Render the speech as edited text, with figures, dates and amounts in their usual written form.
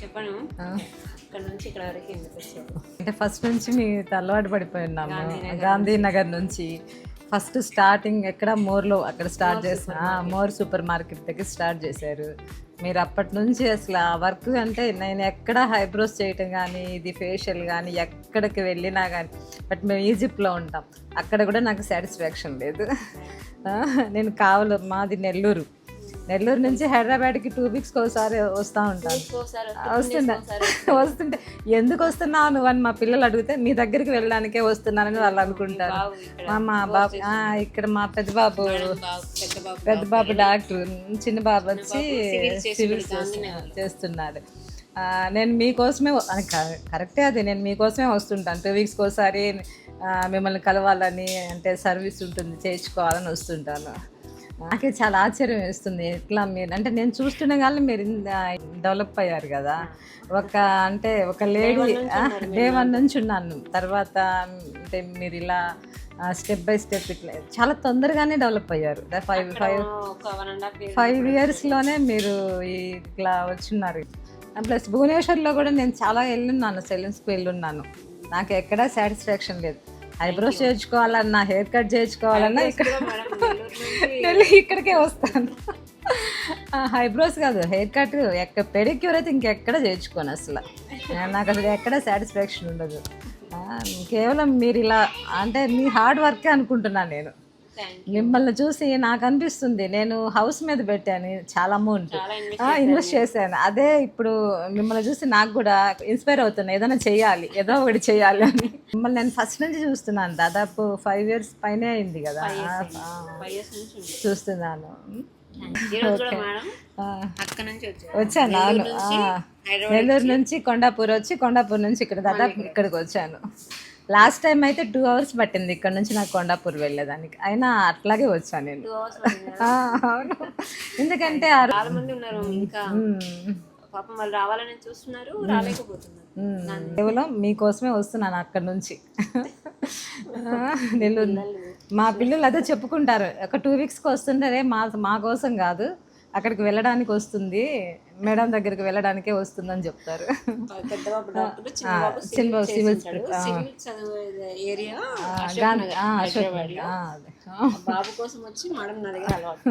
చెప్పను. ఇక్కడ నుంచి ఇక్కడ వరకు ఎందుకు వచ్చారు అంటే ఫస్ట్ నుంచి మీ అలవాటు పడిపోయి ఉన్నాము. గాంధీనగర్ నుంచి ఫస్ట్ స్టార్టింగ్ ఎక్కడ మోర్లో అక్కడ స్టార్ట్ చేసిన మోర్ సూపర్ మార్కెట్ దగ్గర స్టార్ట్ చేశారు మీరు. అప్పటి నుంచి అసలు ఆ వర్క్ అంటే నేను ఎక్కడ హైబ్రోస్ చేయటం కానీ ఇది ఫేషియల్ కానీ ఎక్కడికి వెళ్ళినా కానీ, బట్ మేము ఈజిప్ట్లో ఉంటాం, అక్కడ కూడా నాకు సాటిస్ఫాక్షన్ లేదు. నేను మాది నెల్లూరు నుంచి హైదరాబాద్కి 2 వీక్స్కి ఒకసారి వస్తూ ఉంటాను. వస్తుంటే ఎందుకు వస్తున్నావు నువ్వు అని మా పిల్లలు అడిగితే మీ దగ్గరికి వెళ్ళడానికే వస్తున్నానని వాళ్ళు అనుకుంటారు. మా బాబు ఇక్కడ మా పెద్ద బాబు డాక్టర్, చిన్న బాబు వచ్చి సివిల్ చేస్తున్నాడు. నేను మీకోసమే కరెక్టే అది, నేను మీకోసమే వస్తుంటాను. 2 వీక్స్కి ఒకసారి మిమ్మల్ని కలవాలని, అంటే సర్వీస్ ఉంటుంది చేయించుకోవాలని వస్తుంటాను. నాకే చాలా ఆశ్చర్యం వేస్తుంది ఎట్లా మీరు, అంటే నేను చూస్తున్న కానీ మీరు డెవలప్ అయ్యారు కదా. ఒక లేడీ డే 1 నుంచి ఉన్నాను, తర్వాత అంటే మీరు ఇలా స్టెప్ బై స్టెప్ ఇట్లా చాలా తొందరగానే డెవలప్ అయ్యారు. 5 ఇయర్స్లోనే మీరు ఇట్లా వచ్చున్నారు. ప్లస్ భువనేశ్వర్లో కూడా నేను చాలా వెళ్ళున్నాను, సెలూన్స్కి వెళ్ళున్నాను, నాకు ఎక్కడా సాటిస్ఫాక్షన్ లేదు. ఐబ్రోస్ చేయించుకోవాలన్నా, హెయిర్ కట్ చేయించుకోవాలన్నా ఇక్కడికే వస్తాను. ఐబ్రోస్ కాదు, హెయిర్ కట్ పెడిక్యూర్ అయితే ఇంకెక్కడ చేయించుకోను అసలు. నాకు అసలు ఎక్కడ సాటిస్ఫాక్షన్ ఉండదు. కేవలం మీరు ఇలా అంటే మీ హార్డ్ వర్కే అనుకుంటున్నాను నేను. మిమ్మల్ని చూసి నాకు అనిపిస్తుంది, నేను హౌస్ మీద పెట్టాను చాలా అమౌంట్ ఇన్వెస్ట్ చేశాను. అదే ఇప్పుడు మిమ్మల్ని చూసి నాకు కూడా ఇన్స్పైర్ అవుతున్నా, ఏదైనా చెయ్యాలి, ఏదో ఒకటి చెయ్యాలి అని. మిమ్మల్ని నేను ఫస్ట్ నుంచి చూస్తున్నాను, దాదాపు 5 ఇయర్స్ పైనే అయింది కదా చూస్తున్నాను. వచ్చాను అవును, నెల్లూరు నుంచి కొండాపూర్ వచ్చి, కొండాపూర్ నుంచి ఇక్కడ దాదాపు ఇక్కడికి వచ్చాను. లాస్ట్ టైం అయితే 2 hours పట్టింది ఇక్కడ నుంచి నాకు కొండాపూర్ వెళ్ళేదానికి, అయినా అట్లాగే వచ్చాను నేను. అవును, ఎందుకంటే చాలా మంది ఉన్నారు ఇంకా పాపం వాళ్ళు రావాలని చూస్తున్నారు, రాలేకపోతున్నారు. కేవలం మీకోసమే వస్తున్నాను అక్కడ నుంచి నెల్లూరు. మా పిల్లలు అదే చెప్పుకుంటారు, ఒక 2 వీక్స్కి వస్తుంటారే, మా కోసం కాదు అక్కడికి వెళ్ళడానికి వస్తుంది, మేడం దగ్గరికి వెళ్ళడానికే వస్తుందని చెప్తారు. చిన్నబాబు సివిల్ బాబు కోసం వచ్చి మేడం నా దగ్గర అలవాటు.